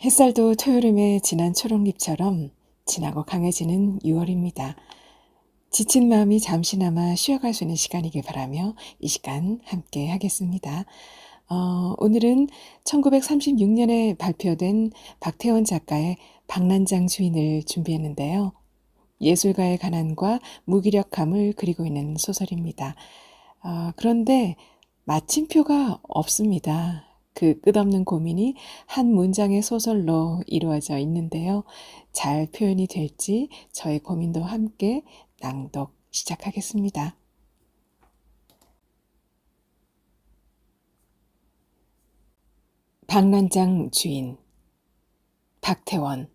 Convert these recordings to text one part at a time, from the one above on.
햇살도 초여름의 진한 초록잎처럼 진하고 강해지는 6월입니다. 지친 마음이 잠시나마 쉬어갈 수 있는 시간이길 바라며 이 시간 함께 하겠습니다. 오늘은 1936년에 발표된 박태원 작가의 박난장 주인을 준비했는데요. 예술가의 가난과 무기력함을 그리고 있는 소설입니다. 그런데 마침표가 없습니다. 그 끝없는 고민이 한 문장의 소설로 이루어져 있는데요. 잘 표현이 될지 저의 고민도 함께 낭독 시작하겠습니다. 박난장 주인 박태원.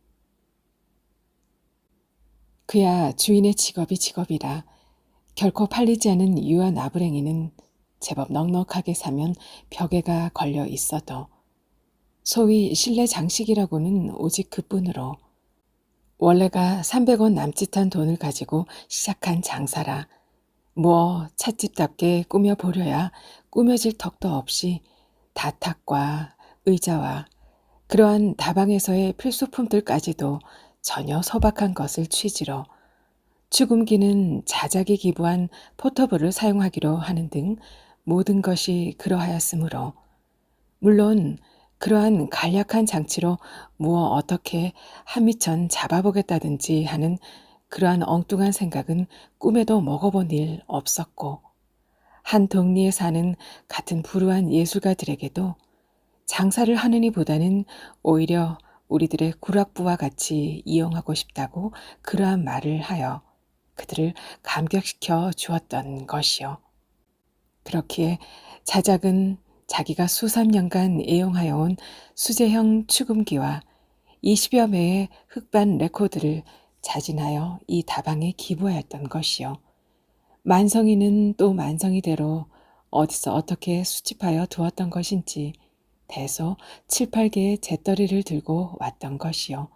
그야 주인의 직업이 직업이라 결코 팔리지 않은 유한 아부랭이는 제법 넉넉하게 사면 벽에가 걸려 있어도 소위 실내 장식이라고는 오직 그뿐으로 원래가 300원 남짓한 돈을 가지고 시작한 장사라 뭐 찻집답게 꾸며보려야 꾸며질 턱도 없이 다탁과 의자와 그러한 다방에서의 필수품들까지도 전혀 소박한 것을 취지로 추금기는 자작이 기부한 포터블을 사용하기로 하는 등 모든 것이 그러하였으므로 물론 그러한 간략한 장치로 무어 어떻게 한미천 잡아보겠다든지 하는 그러한 엉뚱한 생각은 꿈에도 먹어본 일 없었고 한 동리에 사는 같은 불우한 예술가들에게도 장사를 하느니보다는 오히려 우리들의 구락부와 같이 이용하고 싶다고 그러한 말을 하여 그들을 감격시켜 주었던 것이요. 그렇기에 자작은 자기가 수삼 년간 애용하여 온 수제형 추금기와 20여 매의 흑반 레코드를 자진하여 이 다방에 기부하였던 것이요. 만성이는 또 만성이대로 어디서 어떻게 수집하여 두었던 것인지 대소 7, 8개의 재떨이를 들고 왔던 것이요.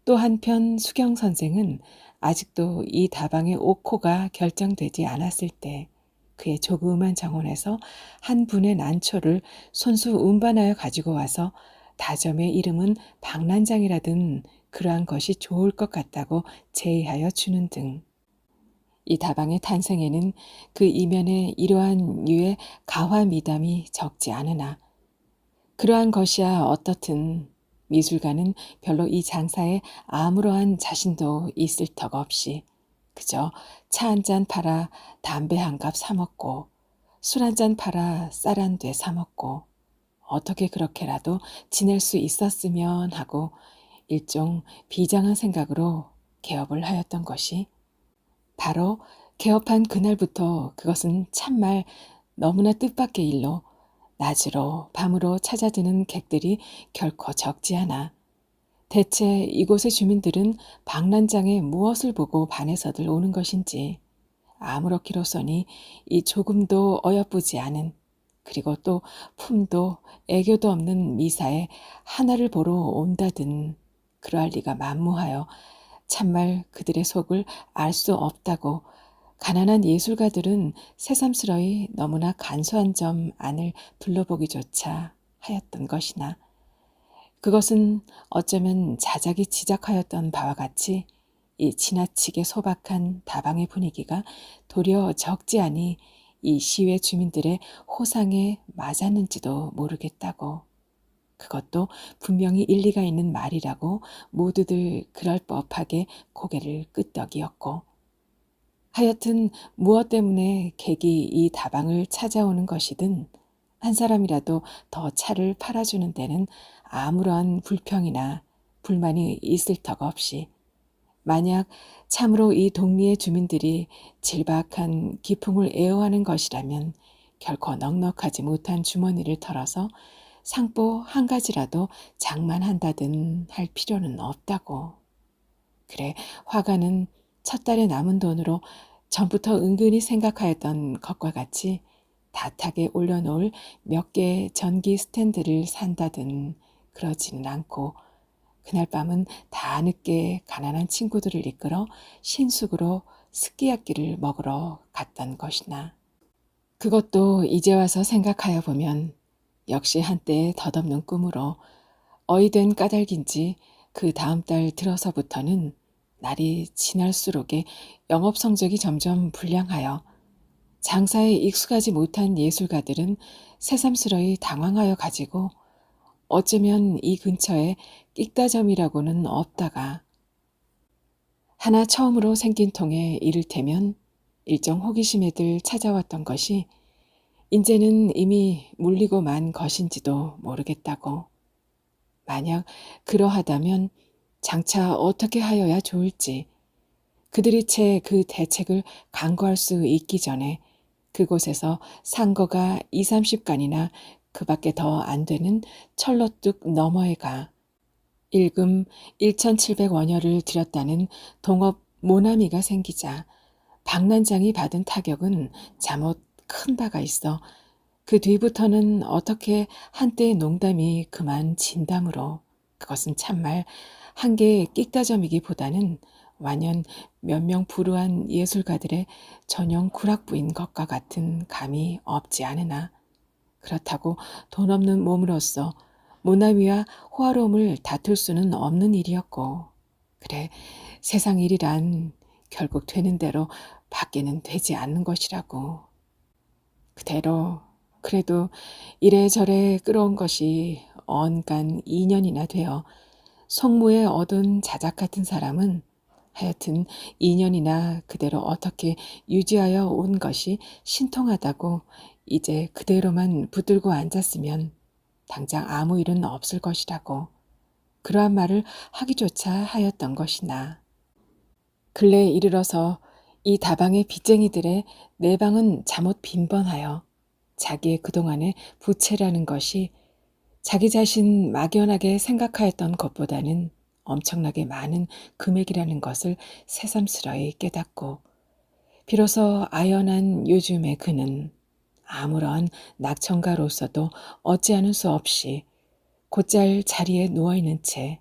또 한편 수경 선생은 아직도 이 다방의 옥호가 결정되지 않았을 때 그의 조그만 정원에서 한 분의 난초를 손수 운반하여 가지고 와서 다점의 이름은 박난장이라든 그러한 것이 좋을 것 같다고 제의하여 주는 등 이 다방의 탄생에는 그 이면에 이러한 유의 가화 미담이 적지 않으나 그러한 것이야 어떻든 미술가는 별로 이 장사에 아무러한 자신도 있을 턱 없이 그저 차 한 잔 팔아 담배 한 갑 사먹고 술 한 잔 팔아 쌀 한 돼 사먹고 어떻게 그렇게라도 지낼 수 있었으면 하고 일종 비장한 생각으로 개업을 하였던 것이 바로 개업한 그날부터 그것은 참말 너무나 뜻밖의 일로 낮으로 밤으로 찾아드는 객들이 결코 적지 않아 대체 이곳의 주민들은 박난장에 무엇을 보고 반해서들 오는 것인지 아무렇기로서니 이 조금도 어여쁘지 않은 그리고 또 품도 애교도 없는 미사에 하나를 보러 온다든 그러할 리가 만무하여 참말 그들의 속을 알 수 없다고 가난한 예술가들은 새삼스러이 너무나 간소한 점 안을 둘러보기조차 하였던 것이나 그것은 어쩌면 자작이 지적하였던 바와 같이 이 지나치게 소박한 다방의 분위기가 도리어 적지 않이 이 시외 주민들의 호상에 맞았는지도 모르겠다고. 그것도 분명히 일리가 있는 말이라고 모두들 그럴 법하게 고개를 끄덕이었고 하여튼 무엇 때문에 객이 이 다방을 찾아오는 것이든 한 사람이라도 더 차를 팔아주는 데는 아무러한 불평이나 불만이 있을 턱 없이 만약 참으로 이 동리의 주민들이 질박한 기풍을 애호하는 것이라면 결코 넉넉하지 못한 주머니를 털어서 상보 한 가지라도 장만한다든 할 필요는 없다고. 그래 화가는 첫 달에 남은 돈으로 전부터 은근히 생각하였던 것과 같이 다탁에 올려놓을 몇 개의 전기 스탠드를 산다든 그러지는 않고 그날 밤은 다 늦게 가난한 친구들을 이끌어 신숙으로 스키야끼를 먹으러 갔던 것이나 그것도 이제 와서 생각하여 보면 역시 한때의 덧없는 꿈으로 어이된 까닭인지 그 다음 달 들어서부터는 날이 지날수록에 영업 성적이 점점 불량하여 장사에 익숙하지 못한 예술가들은 새삼스러이 당황하여 가지고 어쩌면 이 근처에 끽다점이라고는 없다가 하나 처음으로 생긴 통에 이를테면 일정 호기심 애들 찾아왔던 것이 인제는 이미 물리고 만 것인지도 모르겠다고. 만약 그러하다면 장차 어떻게 하여야 좋을지 그들이 채 그 대책을 강구할 수 있기 전에 그곳에서 상거가 2, 30간이나 그 밖에 더 안 되는 철로뚝 너머에 가 일금 1,700원여를 들였다는 동업 모나미가 생기자 박난장이 받은 타격은 잠옷 큰 바가 있어 그 뒤부터는 어떻게 한때의 농담이 그만 진담으로 그것은 참말 한 개의 끽다점이기보다는 완연 몇 명 불우한 예술가들의 전용 구락부인 것과 같은 감이 없지 않으나 그렇다고 돈 없는 몸으로서 모나미와 호화로움을 다툴 수는 없는 일이었고 그래 세상 일이란 결국 되는 대로 밖에는 되지 않는 것이라고. 그대로 그래도 이래저래 끌어온 것이 언간 2년이나 되어 속무에 얻은 자작 같은 사람은 하여튼 2년이나 그대로 어떻게 유지하여 온 것이 신통하다고 이제 그대로만 붙들고 앉았으면 당장 아무 일은 없을 것이라고 그러한 말을 하기조차 하였던 것이나 근래에 이르러서 이 다방의 빚쟁이들의 내방은 잠옷 빈번하여 자기의 그동안의 부채라는 것이 자기 자신 막연하게 생각하였던 것보다는 엄청나게 많은 금액이라는 것을 새삼스러이 깨닫고 비로소 아연한 요즘의 그는 아무러한 낙천가로서도 어찌하는 수 없이 곧잘 자리에 누워있는 채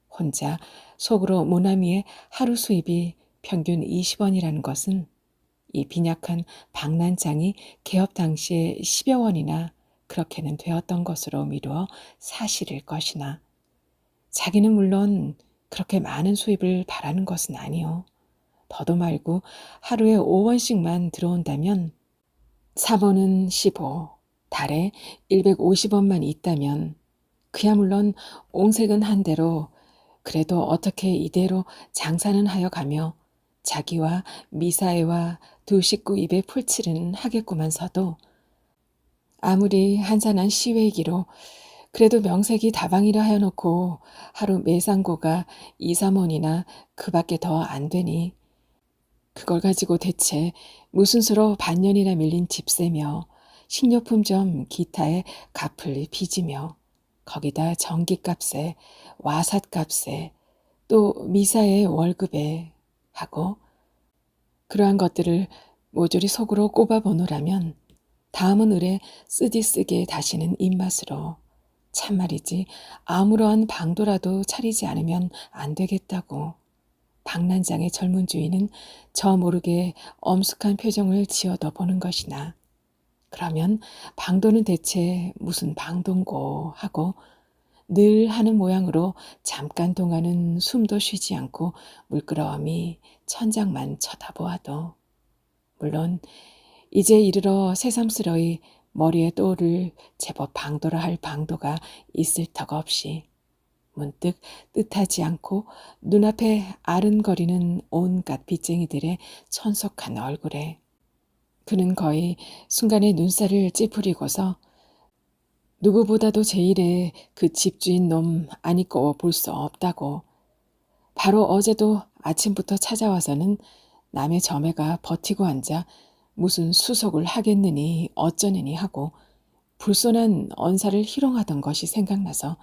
혼자 속으로 모나미의 하루 수입이 평균 20원이라는 것은 이 빈약한 박난장이 개업 당시에 10여 원이나 그렇게는 되었던 것으로 미루어 사실일 것이나 자기는 물론 그렇게 많은 수입을 바라는 것은 아니오. 더도 말고 하루에 5원씩만 들어온다면 3원은 15, 달에 150원만 있다면 그야 물론 옹색은 한 대로 그래도 어떻게 이대로 장사는 하여 가며 자기와 미사애와 두 식구 입에 풀칠은 하겠구만서도 아무리 한산한 시외이기로 그래도 명색이 다방이라 하여놓고 하루 매상고가 2, 3원이나 그 밖에 더 안 되니 그걸 가지고 대체 무슨 수로 반년이나 밀린 집세며 식료품점 기타에 갚을 빚이며 거기다 전기값에 와삿값에 또 미사의 월급에 하고 그러한 것들을 모조리 속으로 꼽아보노라면 다음은 을에 쓰디쓰게 다시는 입맛으로 참말이지 아무러한 방도라도 차리지 않으면 안 되겠다고 박난장의 젊은 주인은 저 모르게 엄숙한 표정을 지어더 보는 것이나 그러면 방도는 대체 무슨 방도인고 하고 늘 하는 모양으로 잠깐 동안은 숨도 쉬지 않고 물끄러미 천장만 쳐다보아도 물론 이제 이르러 새삼스러이 머리에 떠오를 제법 방도라 할 방도가 있을 터가 없이 문득 뜻하지 않고 눈앞에 아른거리는 온갖 빚쟁이들의 천속한 얼굴에 그는 거의 순간에 눈살을 찌푸리고서 누구보다도 제일에 그 집주인 놈 안 있고 볼 수 없다고 바로 어제도 아침부터 찾아와서는 남의 점에가 버티고 앉아 무슨 수속을 하겠느니 어쩌느니 하고 불손한 언사를 희롱하던 것이 생각나서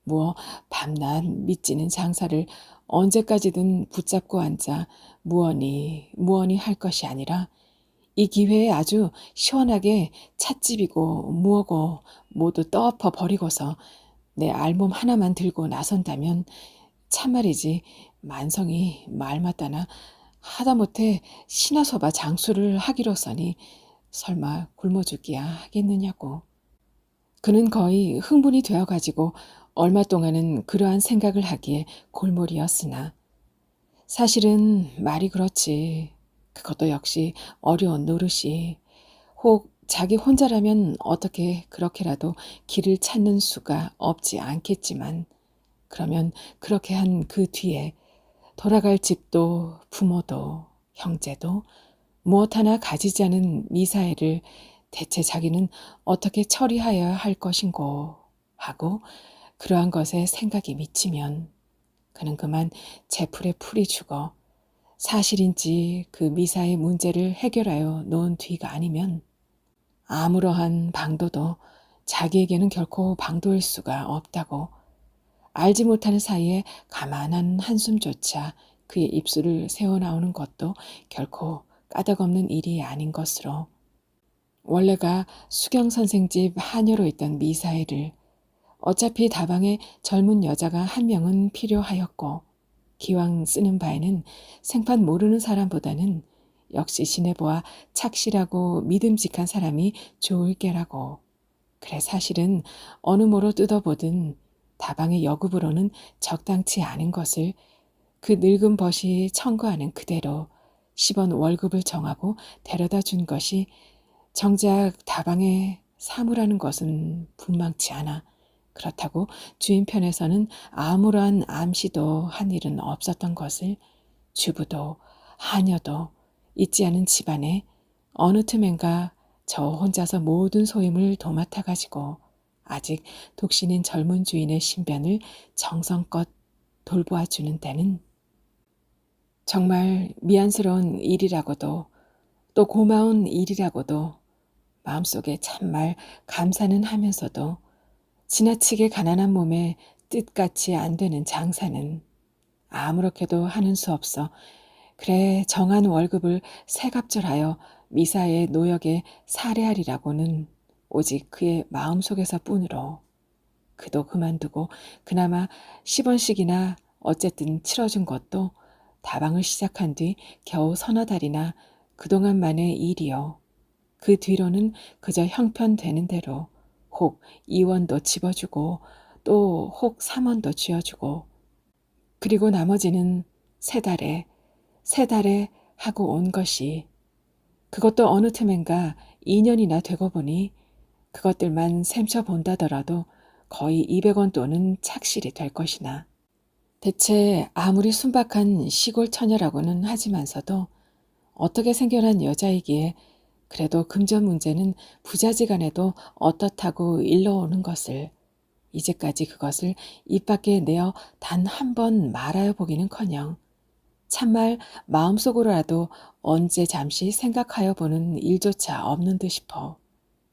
무어 밤낮 미치는 장사를 언제까지든 붙잡고 앉아 무언이 할 것이 아니라 이 기회에 아주 시원하게 찻집이고 무어고 모두 떠엎어 버리고서 내 알몸 하나만 들고 나선다면 참말이지 만성이 말 맞다나 하다못해 신화서바 장수를 하기로서니 설마 굶어 죽기야 하겠느냐고. 그는 거의 흥분이 되어가지고 얼마 동안은 그러한 생각을 하기에 골몰이었으나 사실은 말이 그렇지. 그것도 역시 어려운 노릇이 혹 자기 혼자라면 어떻게 그렇게라도 길을 찾는 수가 없지 않겠지만 그러면 그렇게 한 그 뒤에 돌아갈 집도 부모도 형제도 무엇 하나 가지지 않은 미사엘을 대체 자기는 어떻게 처리하여야 할 것인고 하고 그러한 것에 생각이 미치면 그는 그만 제풀에 풀이 죽어 사실인지 그 미사의 문제를 해결하여 놓은 뒤가 아니면 아무러한 방도도 자기에게는 결코 방도일 수가 없다고 알지 못하는 사이에 가만한 한숨조차 그의 입술을 새어나오는 것도 결코 까닭없는 일이 아닌 것으로 원래가 수경 선생 집 하녀로 있던 미사엘을 어차피 다방에 젊은 여자가 한 명은 필요하였고 기왕 쓰는 바에는 생판 모르는 사람보다는 역시 시내보아 착실하고 믿음직한 사람이 좋을 게라고. 그래 사실은 어느 모로 뜯어보든 다방의 여급으로는 적당치 않은 것을 그 늙은 벗이 청구하는 그대로 10원 월급을 정하고 데려다 준 것이 정작 다방에 사무라는 것은 분망치 않아. 그렇다고 주인 편에서는 아무러한 암시도 한 일은 없었던 것을 주부도 하녀도 있지 않은 집안에 어느 틈엔가 저 혼자서 모든 소임을 도맡아 가지고 아직 독신인 젊은 주인의 신변을 정성껏 돌보아 주는 데는 정말 미안스러운 일이라고도 또 고마운 일이라고도 마음속에 참말 감사는 하면서도 지나치게 가난한 몸에 뜻같이 안 되는 장사는 아무렇게도 하는 수 없어 그래 정한 월급을 세갑절하여 미사의 노역에 살해하리라고는 오직 그의 마음속에서 뿐으로 그도 그만두고 그나마 10원씩이나 어쨌든 치러준 것도 다방을 시작한 뒤 겨우 서너 달이나 그동안만의 일이요. 그 뒤로는 그저 형편되는 대로 혹 2원도 집어주고 또 혹 3원도 쥐어주고 그리고 나머지는 세 달에 하고 온 것이 그것도 어느 틈엔가 2년이나 되고 보니 그것들만 셈쳐 본다더라도 거의 200원 돈은 착실히 될 것이나 대체 아무리 순박한 시골 처녀라고는 하지만서도 어떻게 생겨난 여자이기에 그래도 금전 문제는 부자지간에도 어떻다고 일러오는 것을 이제까지 그것을 입 밖에 내어 단 한 번 말하여 보기는커녕 참말 마음속으로라도 언제 잠시 생각하여 보는 일조차 없는 듯 싶어.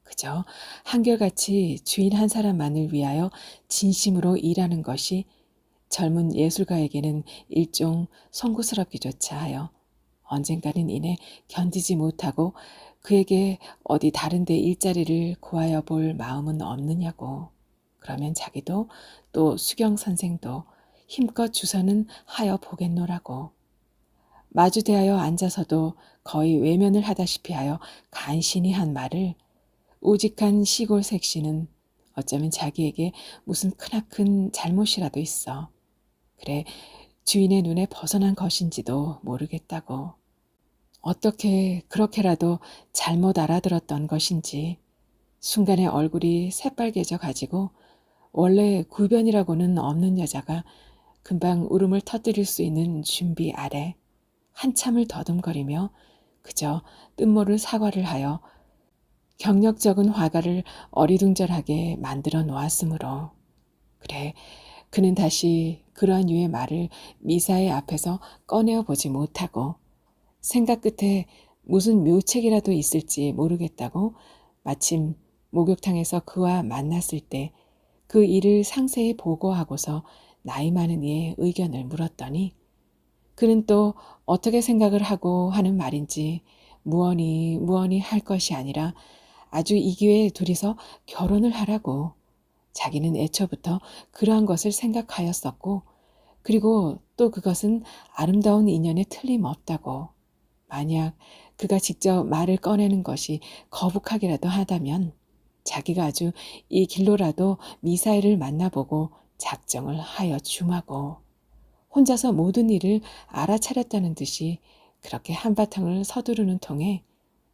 그저 한결같이 주인 한 사람만을 위하여 진심으로 일하는 것이 젊은 예술가에게는 일종 송구스럽기조차 하여 언젠가는 이내 견디지 못하고 그에게 어디 다른 데 일자리를 구하여 볼 마음은 없느냐고. 그러면 자기도 또 수경 선생도 힘껏 주선은 하여 보겠노라고. 마주 대하여 앉아서도 거의 외면을 하다시피 하여 간신히 한 말을 우직한 시골 색시는 어쩌면 자기에게 무슨 크나큰 잘못이라도 있어. 그래 주인의 눈에 벗어난 것인지도 모르겠다고. 어떻게 그렇게라도 잘못 알아들었던 것인지 순간에 얼굴이 새빨개져 가지고 원래 구변이라고는 없는 여자가 금방 울음을 터뜨릴 수 있는 준비 아래 한참을 더듬거리며 그저 뜻모를 사과를 하여 경력적인 화가를 어리둥절하게 만들어 놓았으므로 그래 그는 다시 그러한 유의 말을 미사의 앞에서 꺼내어 보지 못하고 생각 끝에 무슨 묘책이라도 있을지 모르겠다고 마침 목욕탕에서 그와 만났을 때 그 일을 상세히 보고하고서 나이 많은 이의 의견을 물었더니 그는 또 어떻게 생각을 하고 하는 말인지 무언이 할 것이 아니라 아주 이 기회에 둘이서 결혼을 하라고 자기는 애초부터 그러한 것을 생각하였었고 그리고 또 그것은 아름다운 인연에 틀림없다고 만약 그가 직접 말을 꺼내는 것이 거북하기라도 하다면 자기가 아주 이 길로라도 미사일을 만나보고 작정을 하여 줌하고 혼자서 모든 일을 알아차렸다는 듯이 그렇게 한바탕을 서두르는 통에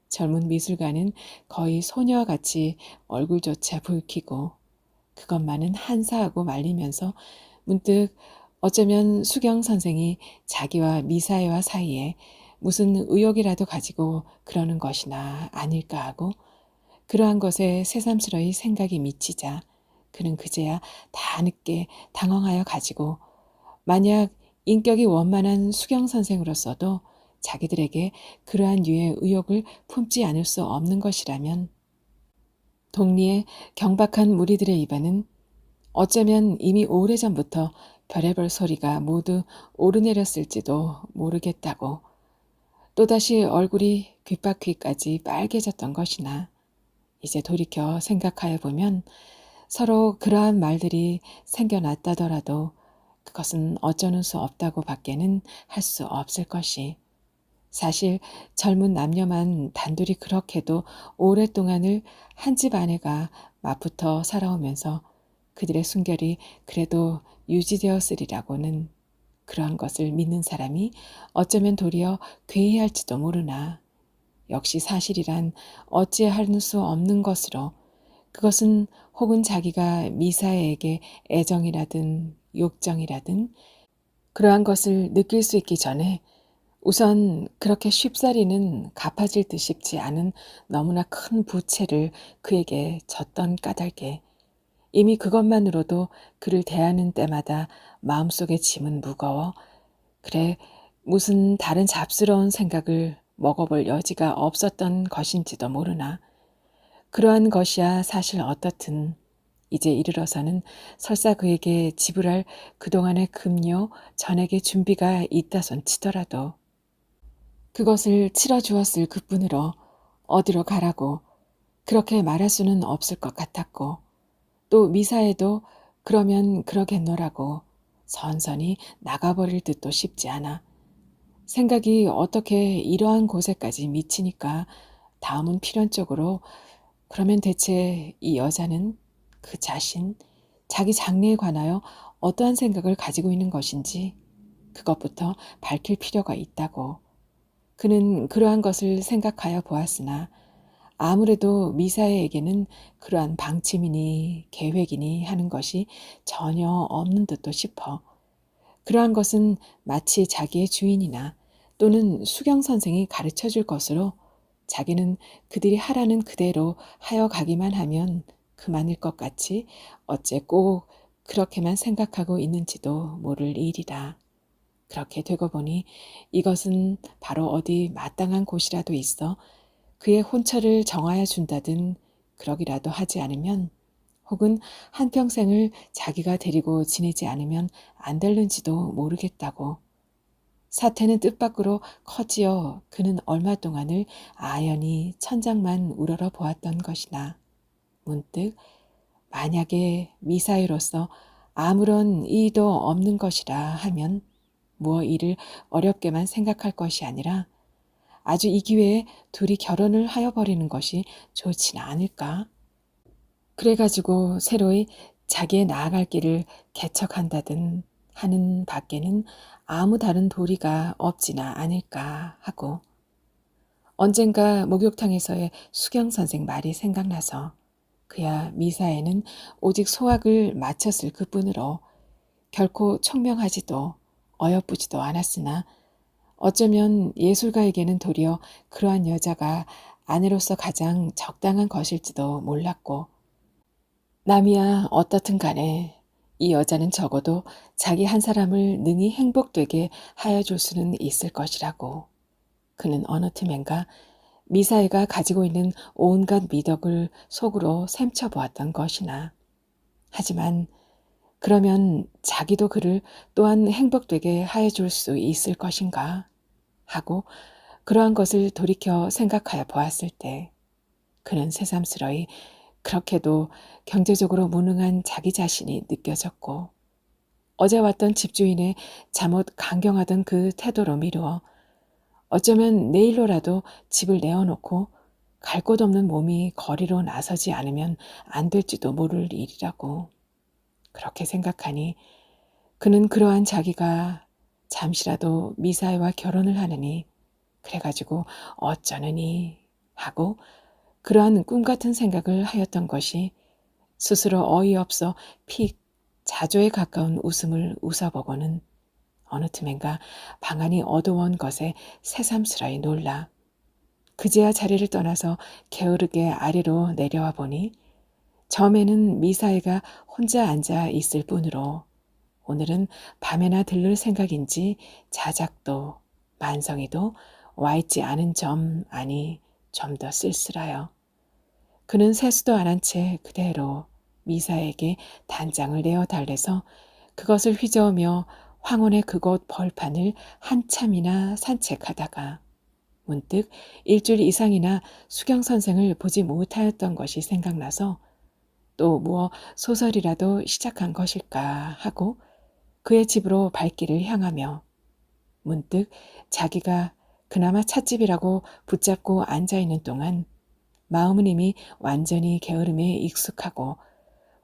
젊은 미술가는 거의 소녀와 같이 얼굴조차 붉히고 그것만은 한사하고 말리면서 문득 어쩌면 수경 선생이 자기와 미사애와 사이에 무슨 의욕이라도 가지고 그러는 것이나 아닐까 하고 그러한 것에 새삼스러이 생각이 미치자 그는 그제야 다 늦게 당황하여 가지고 만약 인격이 원만한 수경 선생으로서도 자기들에게 그러한 류의 의욕을 품지 않을 수 없는 것이라면 동리의 경박한 무리들의 입에는 어쩌면 이미 오래전부터 별의별 소리가 모두 오르내렸을지도 모르겠다고 또다시 얼굴이 귓바퀴까지 빨개졌던 것이나 이제 돌이켜 생각하여 보면 서로 그러한 말들이 생겨났다더라도 그것은 어쩌는 수 없다고 밖에는 할 수 없을 것이 사실 젊은 남녀만 단둘이 그렇게도 오랫동안을 한 집 아내가 맞붙어 살아오면서 그들의 순결이 그래도 유지되었으리라고는 그러한 것을 믿는 사람이 어쩌면 도리어 괴이할지도 모르나 역시 사실이란 어찌할 수 없는 것으로 그것은 혹은 자기가 미사에게 애정이라든 욕정이라든 그러한 것을 느낄 수 있기 전에 우선 그렇게 쉽사리는 갚아질 듯 싶지 않은 너무나 큰 부채를 그에게 졌던 까닭에 이미 그것만으로도 그를 대하는 때마다 마음속의 짐은 무거워 그래 무슨 다른 잡스러운 생각을 먹어볼 여지가 없었던 것인지도 모르나 그러한 것이야 사실 어떻든 이제 이르러서는 설사 그에게 지불할 그동안의 금료 전액의 준비가 있다손 치더라도 그것을 치러주었을 그뿐으로 어디로 가라고 그렇게 말할 수는 없을 것 같았고 또 미사에도 그러면 그러겠노라고 선선히 나가버릴 듯도 싶지 않아. 생각이 어떻게 이러한 곳에까지 미치니까 다음은 필연적으로 그러면 대체 이 여자는 그 자신, 자기 장래에 관하여 어떠한 생각을 가지고 있는 것인지 그것부터 밝힐 필요가 있다고. 그는 그러한 것을 생각하여 보았으나 아무래도 미사에에게는 그러한 방침이니 계획이니 하는 것이 전혀 없는 듯도 싶어. 그러한 것은 마치 자기의 주인이나 또는 수경 선생이 가르쳐 줄 것으로 자기는 그들이 하라는 그대로 하여 가기만 하면 그만일 것 같이 어째 꼭 그렇게만 생각하고 있는지도 모를 일이라. 그렇게 되고 보니 이것은 바로 어디 마땅한 곳이라도 있어 그의 혼처를 정하여 준다든 그러기라도 하지 않으면 혹은 한평생을 자기가 데리고 지내지 않으면 안 될는지도 모르겠다고. 사태는 뜻밖으로 커지어 그는 얼마 동안을 아연히 천장만 우러러 보았던 것이나 문득 만약에 미사일로서 아무런 이의도 없는 것이라 하면 무엇 일을 어렵게만 생각할 것이 아니라 아주 이 기회에 둘이 결혼을 하여 버리는 것이 좋지는 않을까? 그래가지고 새로이 자기의 나아갈 길을 개척한다든 하는 밖에는 아무 다른 도리가 없지나 않을까 하고 언젠가 목욕탕에서의 수경 선생 말이 생각나서 그야 미사에는 오직 소학을 마쳤을 그뿐으로 결코 총명하지도 어여쁘지도 않았으나 어쩌면 예술가에게는 도리어 그러한 여자가 아내로서 가장 적당한 것일지도 몰랐고 남이야 어떻든 간에 이 여자는 적어도 자기 한 사람을 능히 행복되게 하여 줄 수는 있을 것이라고. 그는 어느 틈엔가 미사애가 가지고 있는 온갖 미덕을 속으로 샘쳐보았던 것이나 하지만 그러면 자기도 그를 또한 행복되게 하여 줄 수 있을 것인가 하고 그러한 것을 돌이켜 생각하여 보았을 때 그는 새삼스러이 그렇게도 경제적으로 무능한 자기 자신이 느껴졌고 어제 왔던 집주인의 잠옷 강경하던 그 태도로 미루어 어쩌면 내일로라도 집을 내어놓고 갈 곳 없는 몸이 거리로 나서지 않으면 안 될지도 모를 일이라고. 그렇게 생각하니 그는 그러한 자기가 잠시라도 미사애와 결혼을 하느니 그래가지고 어쩌느니 하고 그러한 꿈 같은 생각을 하였던 것이 스스로 어이없어 픽 자조에 가까운 웃음을 웃어보고는 어느 틈엔가 방안이 어두운 것에 새삼스러이 놀라 그제야 자리를 떠나서 게으르게 아래로 내려와 보니 점에는 미사애가 혼자 앉아 있을 뿐으로 오늘은 밤에나 들를 생각인지 자작도 만성이도 와 있지 않은 점 아니 좀 더 쓸쓸하여 그는 세수도 안 한 채 그대로 미사에게 단장을 내어 달래서 그것을 휘저으며 황혼의 그곳 벌판을 한참이나 산책하다가 문득 일주일 이상이나 수경 선생을 보지 못하였던 것이 생각나서 또 무엇 소설이라도 시작한 것일까 하고 그의 집으로 발길을 향하며 문득 자기가 그나마 찻집이라고 붙잡고 앉아있는 동안 마음은 이미 완전히 게으름에 익숙하고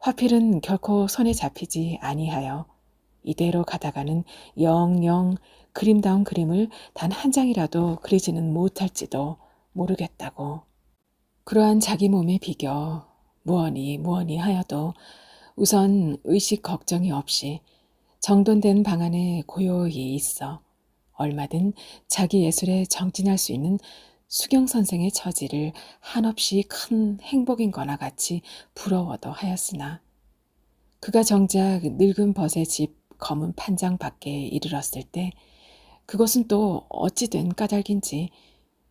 화필은 결코 손에 잡히지 아니하여 이대로 가다가는 영영 그림다운 그림을 단 한 장이라도 그리지는 못할지도 모르겠다고. 그러한 자기 몸의 비교 무언이 하여도 우선 의식 걱정이 없이 정돈된 방 안에 고요히 있어 얼마든 자기 예술에 정진할 수 있는 수경 선생의 처지를 한없이 큰 행복인 거나 같이 부러워도 하였으나 그가 정작 늙은 벗의 집 검은 판장 밖에 이르렀을 때 그것은 또 어찌 된 까닭인지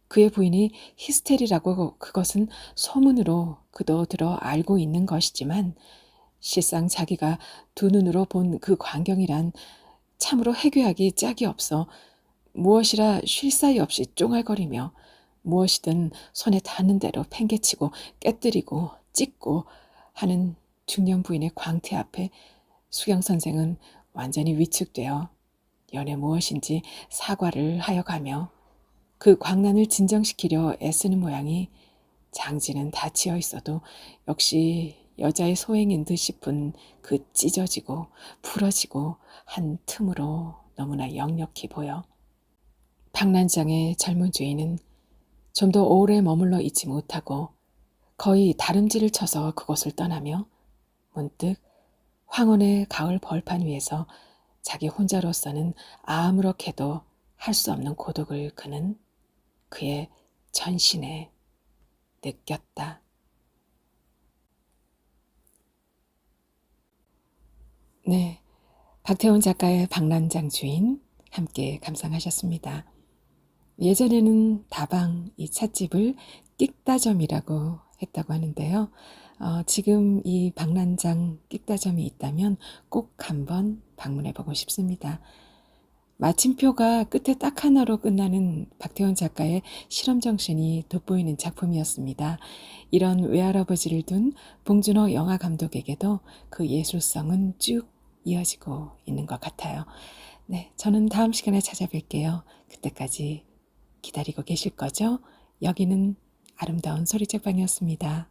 그의 부인이 히스테리라고 그것은 소문으로 그도 들어 알고 있는 것이지만 실상 자기가 두 눈으로 본 그 광경이란 참으로 해괴하기 짝이 없어 무엇이라 쉴 사이 없이 쫑알거리며 무엇이든 손에 닿는 대로 팽개치고 깨뜨리고 찢고 하는 중년 부인의 광태 앞에 수경 선생은 완전히 위축되어 연애 무엇인지 사과를 하여 가며 그 광란을 진정시키려 애쓰는 모양이 장지는 다 치어 있어도 역시 여자의 소행인 듯 싶은 그 찢어지고 부러지고 한 틈으로 너무나 역력히 보여 박난장의 젊은 주인은 좀 더 오래 머물러 있지 못하고 거의 다름질을 쳐서 그곳을 떠나며 문득 황혼의 가을 벌판 위에서 자기 혼자로서는 아무렇게도 할 수 없는 고독을 그는 그의 전신에 느꼈다. 네, 박태원 작가의 박난장 주인 함께 감상하셨습니다. 예전에는 다방 이 찻집을 끽다점이라고 했다고 하는데요. 지금 이 박난장 끽다점이 있다면 꼭 한번 방문해보고 싶습니다. 마침표가 끝에 딱 하나로 끝나는 박태원 작가의 실험 정신이 돋보이는 작품이었습니다. 이런 외할아버지를 둔 봉준호 영화 감독에게도 그 예술성은 쭉 이어지고 있는 것 같아요. 네, 저는 다음 시간에 찾아뵐게요. 그때까지 기다리고 계실 거죠? 여기는 아름다운 소리책방이었습니다.